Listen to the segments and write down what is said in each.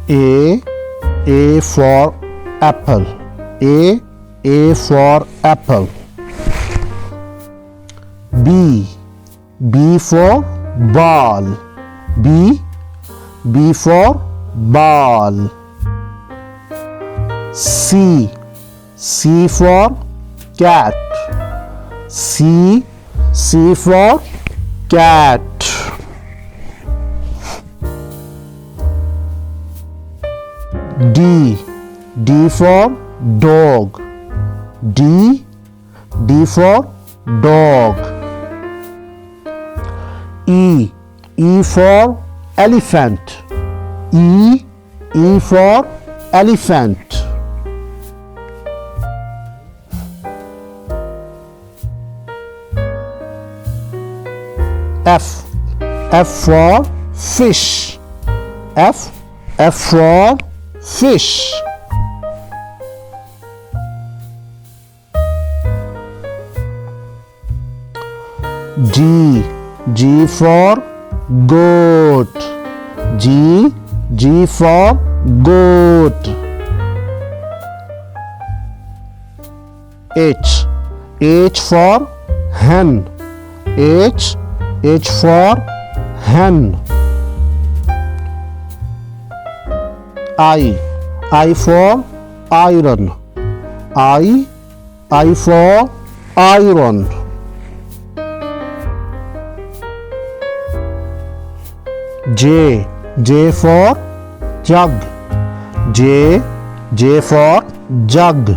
A for apple. A for apple. B for ball. B for ball. C for cat. C for cat. D for dog. D for dog. E for elephant. E for elephant. F for fish. F for fish. G for goat. G for goat. H for hen. H for hen. I for iron. I for iron. J for jug. J for jug.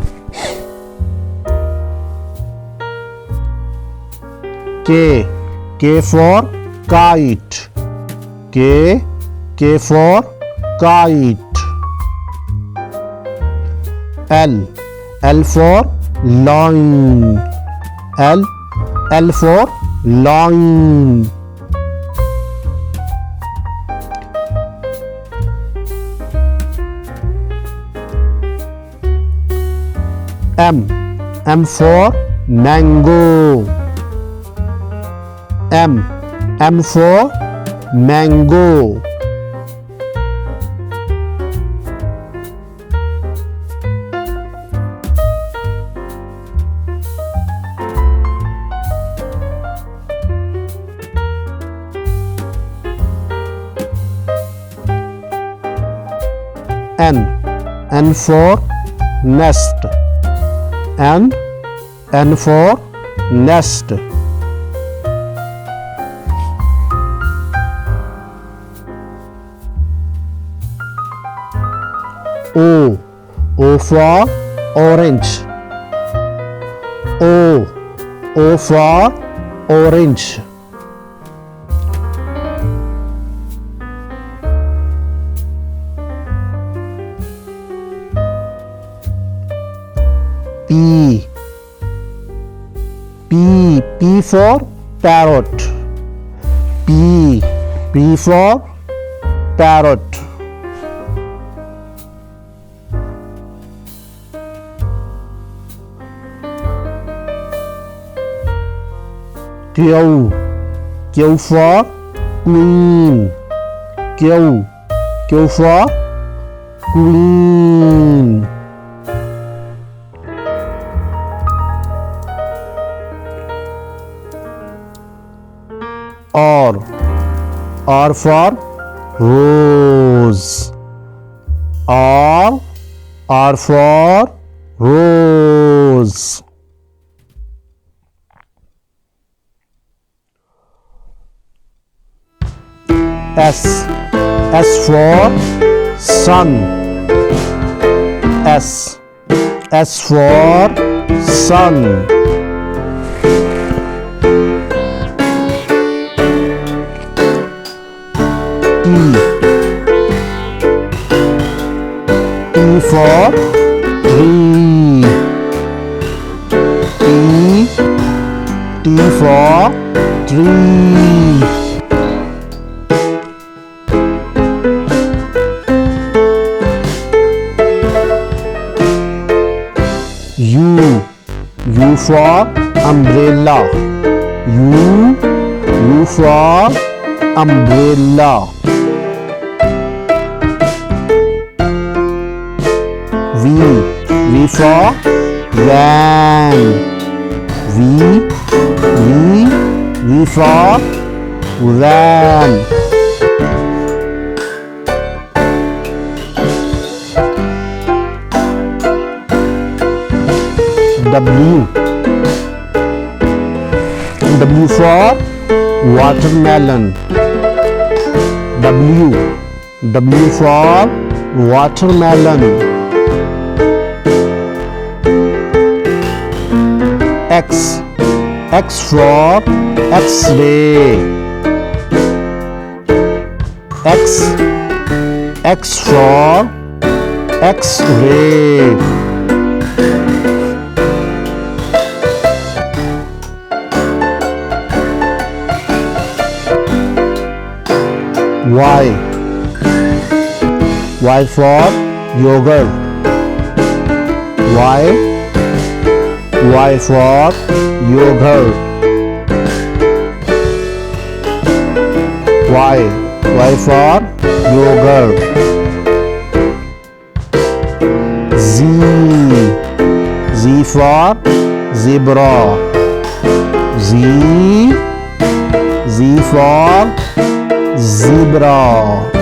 K for kite. K for kite. L for line. L for line. M for mango. M for mango. N for nest. N for nest. O for orange. O for orange. P for parrot. P for parrot. Q for queen. Q for queen. R for rose. R for rose. S for sun. S for sun. T for tree. T for tree. U for umbrella. U for umbrella. for van. V for van. W for watermelon. W for watermelon. X for X-ray. X for X-ray. Y for yogurt. Y for yogurt. Y for yogurt. Z for zebra. Z for zebra.